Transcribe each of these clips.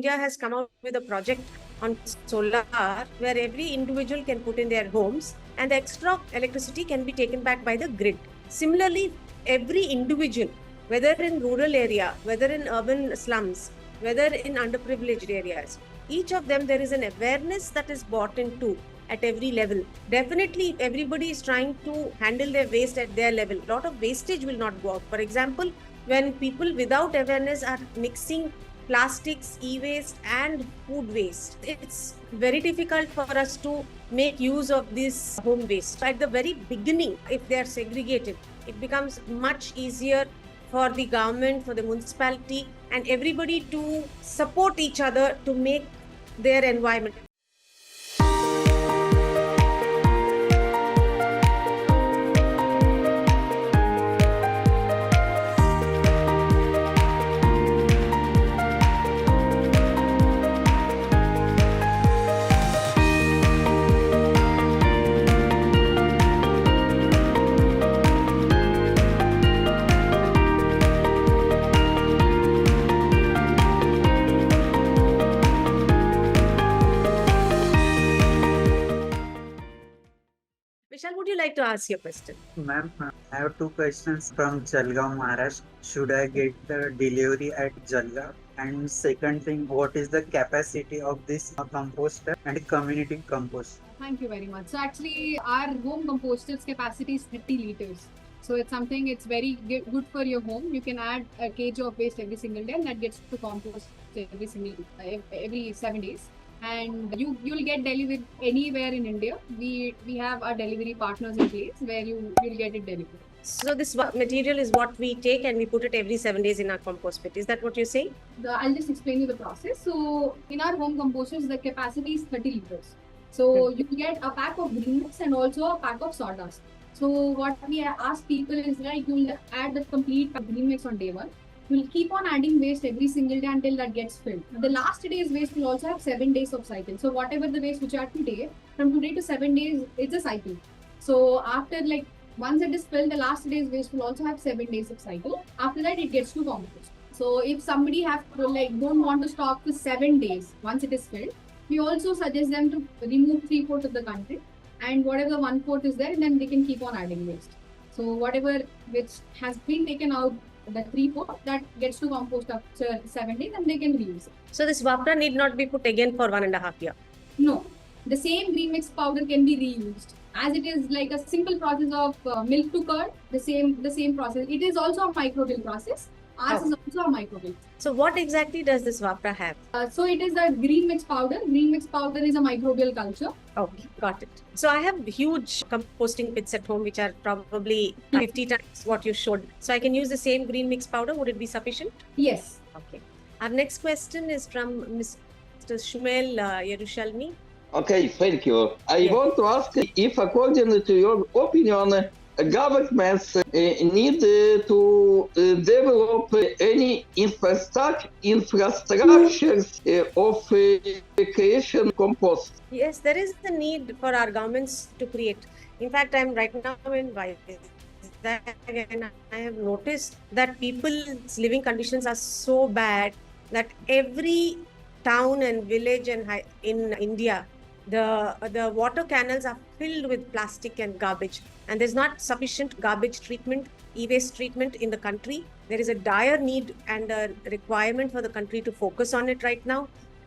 India has come out with a project on solar where every individual can put in their homes and the extra electricity can be taken back by the grid. Similarly, every individual, whether in rural area, whether in urban slums, whether in underprivileged areas, each of them there is an awareness that is brought into at every level. Definitely, if everybody is trying to handle their waste at their level, a lot of wastage will not go out. For example, when people without awareness are mixing plastics, e-waste and food waste, it's very difficult for us to make use of this home waste. At the very beginning, if they are segregated, it becomes much easier for the government, for the municipality and everybody to support each other to make their environment. Vishal, would you like to ask your question? Ma'am, I have two questions from Jalgaon, Maharashtra. Should I get the delivery at Jalgaon? And second thing, what is the capacity of this composter and community compost? Thank you very much. So actually, our home composter's capacity is 30 liters. So it's something, it's very good for your home. You can add a kg of waste every single day and that gets to compost every 7 days. And you'll get delivered anywhere in India. We have our delivery partners in place where you'll get it delivered. So this material is what we take and we put it every 7 days in our compost pit. Is that what you're saying? I'll just explain you the process. So in our home composters, the capacity is 30 liters. So you get a pack of green mix and also a pack of sawdust. So what we ask people is like you'll add the complete green mix on day one. We'll keep on adding waste every single day until that gets filled. The last day's waste will also have 7 days of cycle. So whatever the waste which are today, from today to 7 days, it's a cycle. So after once it is filled, the last day's waste will also have 7 days of cycle. After that, it gets to compost. So if somebody don't want to stock for 7 days, once it is filled, we also suggest them to remove 3/4 of the content and whatever 1/4 is there, then they can keep on adding waste. So whatever which has been taken out, the 3/4 that gets to compost after 7 days and they can reuse it. So this Vapra need not be put again for 1.5 years? No, the same green mix powder can be reused. As it is like a simple process of milk to curd, the same process. It is also a microbial process. Ours is also a microbial. So what exactly does this Vapra have? So it is a green mix powder. Green mix powder is a microbial culture. Okay, got it. So I have huge composting pits at home which are probably 50 times what you showed. So I can use the same green mix powder. Would it be sufficient? Yes. Okay. Our next question is from Mr. Shumel Yerushalmi. Okay, thank you. I want to ask if, according to your opinion, governments need to develop any infrastructures of creation compost. Yes, there is the need for our governments to create. In fact, I'm right now in Vizag and I have noticed that people's living conditions are so bad that every town and village and in India, the water canals are filled with plastic and garbage, and there's not sufficient garbage treatment, e-waste treatment in the country. There is a dire need and a requirement for the country to focus on it right now.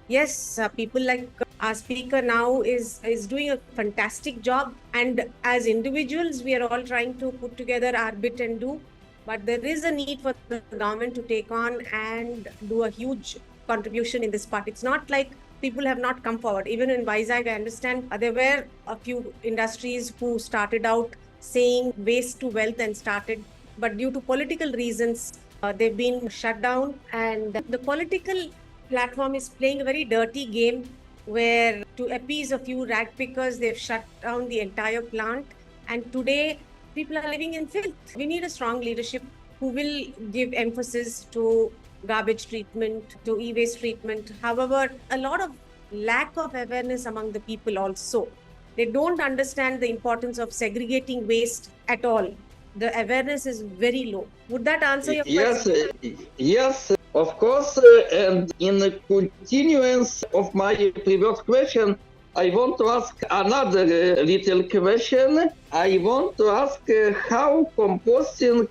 Yes, people like our speaker now is doing a fantastic job, and as individuals we are all trying to put together our bit and do, but there is a need for the government to take on and do a huge contribution in this part. It's not like people have not come forward. Even in Vizag, I understand there were a few industries who started out saying waste to wealth and started, but due to political reasons, they've been shut down. And the political platform is playing a very dirty game where to appease a few rag pickers, they've shut down the entire plant. And today, people are living in filth. We need a strong leadership who will give emphasis to garbage treatment, to e-waste treatment. However, a lot of lack of awareness among the people also. They don't understand the importance of segregating waste at all. The awareness is very low. Would that answer your question? Yes. Of course, and in continuance of my previous question, I want to ask another little question. I want to ask how composting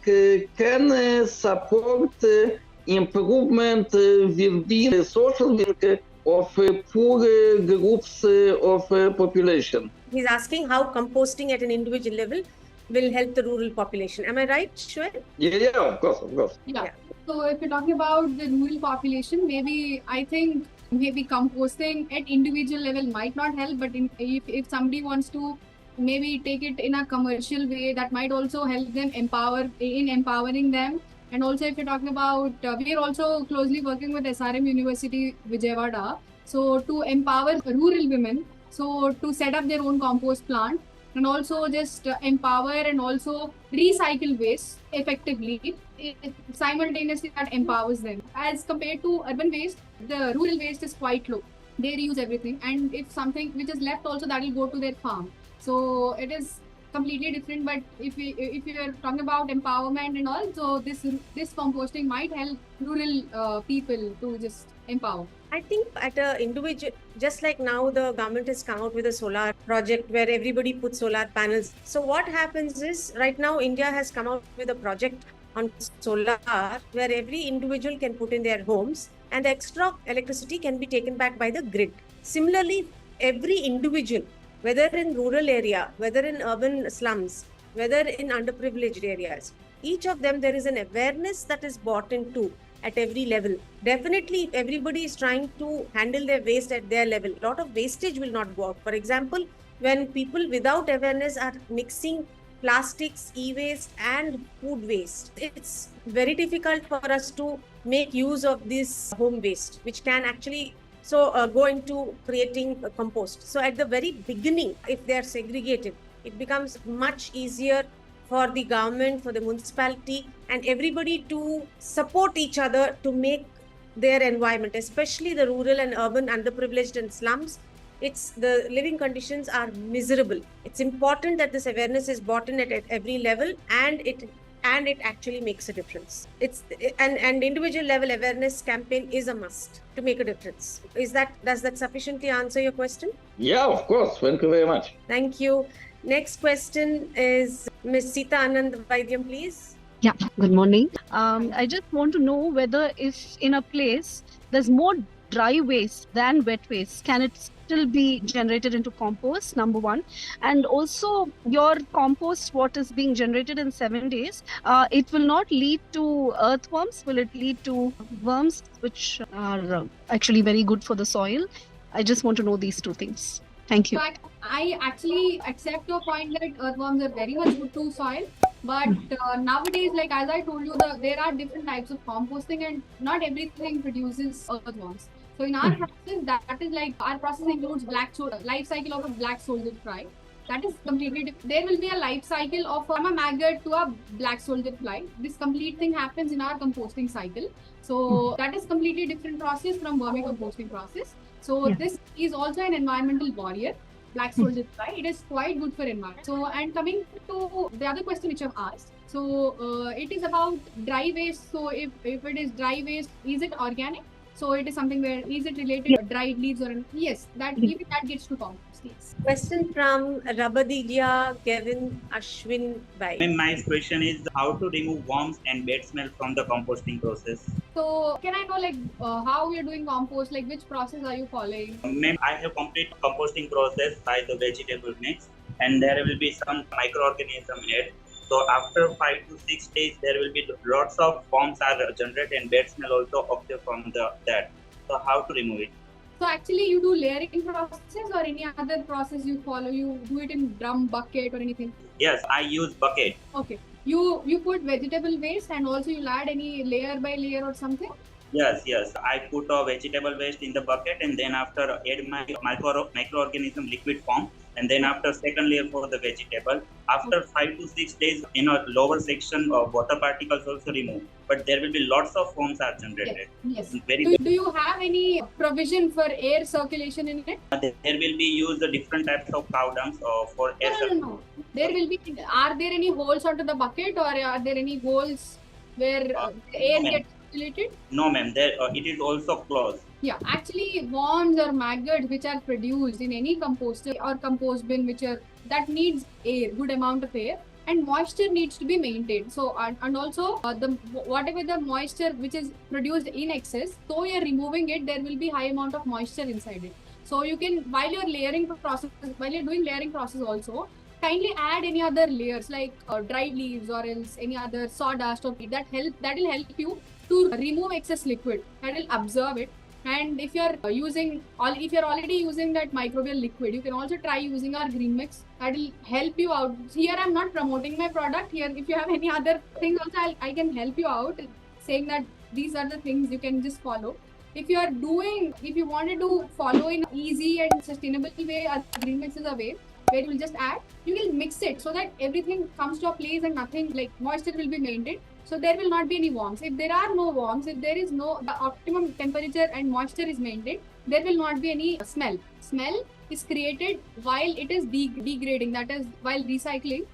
can support improvement within the social work of poor groups of population. He's asking how composting at an individual level will help the rural population. Am I right, Shwet? Yeah, of course, of course. Yeah. So if you're talking about the rural population, maybe I think maybe composting at individual level might not help, but if somebody wants to maybe take it in a commercial way, that might also help them empowering them. And also if you're talking about, we are also closely working with SRM University Vijayawada, so to empower rural women, so to set up their own compost plant, and also just empower and also recycle waste effectively. Simultaneously that empowers them. As compared to urban waste, the rural waste is quite low. They reuse everything, and if something which is left also, that will go to their farm. So it is completely different. But if we are talking about empowerment and all, so this composting might help rural people to just empower. I think at a individual, just like now the government has come out with a solar project where everybody puts solar panels. So what happens is right now India has come out with a project on solar where every individual can put in their homes and the extra electricity can be taken back by the grid. Similarly, every individual, whether in rural area, whether in urban slums, whether in underprivileged areas, each of them there is an awareness that is brought into at every level. Definitely, if everybody is trying to handle their waste at their level, a lot of wastage will not go out. For example, when people without awareness are mixing plastics, e-waste and food waste, it's very difficult for us to make use of this home waste, which can actually go into creating a compost. So at the very beginning, if they are segregated, it becomes much easier for the government, for the municipality, and everybody to support each other to make their environment, especially the rural and urban underprivileged and slums. It's the living conditions are miserable. It's important that this awareness is brought in at every level, and it actually makes a difference. It's and individual level awareness campaign is a must to make a difference. Does that sufficiently answer your question? Yeah, of course. Thank you very much. Thank you. Next question is Ms. Sita Anand Vaidyam, please. Yeah, good morning. I just want to know whether if in a place there's more dry waste than wet waste, can it still be generated into compost, number one? And also your compost, what is being generated in 7 days, it will not lead to earthworms, will it lead to worms, which are actually very good for the soil? I just want to know these two things. Thank you. So I actually accept your point that earthworms are very much good to soil. But nowadays, like as I told you, there are different types of composting and not everything produces earthworms. So in our process, that is like our process includes life cycle of a black soldier fly. That is completely different. There will be a life cycle of from a maggot to a black soldier fly. This complete thing happens in our composting cycle. So that is completely different process from vermicomposting process. So this is also an environmental barrier. Black soldier fly, it is quite good for environment. So, and coming to the other question which I've asked, so it is about dry waste. So if it is dry waste, is it organic? So it is something where, is it related to dried leaves or yes, that even that gets to compost. Yes. Question from Rabadigia Kevin Ashwin Bhai. My question is how to remove worms and bad smell from the composting process. So can I know like how you're doing compost, like which process are you following? Ma'am, I have complete composting process by the vegetable mix, and there will be some microorganism added. So after 5 to 6 days, there will be lots of worms are generated and bad smell also occur from that. So how to remove it? So actually you do layering process or any other process you follow? You do it in drum, bucket or anything? Yes, I use bucket. Okay. You put vegetable waste and also you'll add any layer by layer or something? Yes. I put a vegetable waste in the bucket and then after add my microorganism liquid form. And then after second layer for the vegetable, after 5 to 6 days in a lower section of water particles also remove, but there will be lots of worms are generated. Yes. Very do you have any provision for air circulation in it? There will be used different types of cow dungs for air circulation. No. There will be. Are there any holes onto the bucket or are there any holes where air gets circulated? No, ma'am. There it is also closed. Yeah, actually, worms or maggots which are produced in any composter or compost bin, that needs air, good amount of air, and moisture needs to be maintained. So and also the whatever the moisture which is produced in excess, so you're removing it, there will be high amount of moisture inside it. So you can, while you're doing layering process also, kindly add any other layers like dried leaves or else any other sawdust or that will help you to remove excess liquid, that will absorb it. And if you're already using that microbial liquid, you can also try using our green mix. That will help you out. Here I'm not promoting my product. Here, if you have any other things also, I can help you out, saying that these are the things you can just follow. If you wanted to follow in easy and sustainable way, our green mix is a way where you will just add, you will mix it so that everything comes to a place and nothing like moisture will be maintained. So there will not be any worms. If there are no worms, if there is no the optimum temperature and moisture is maintained, there will not be any smell. Smell is created while it is degrading. That is, while recycling,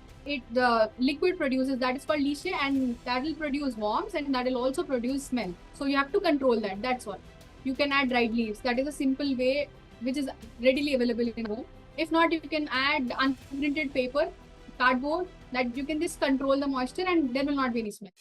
the liquid produces, that is called leachate, and that will produce worms and that will also produce smell. So you have to control that. That's all. You can add dried leaves. That is a simple way which is readily available in home. If not, you can add unprinted paper, cardboard, that you can just control the moisture and there will not be any smell.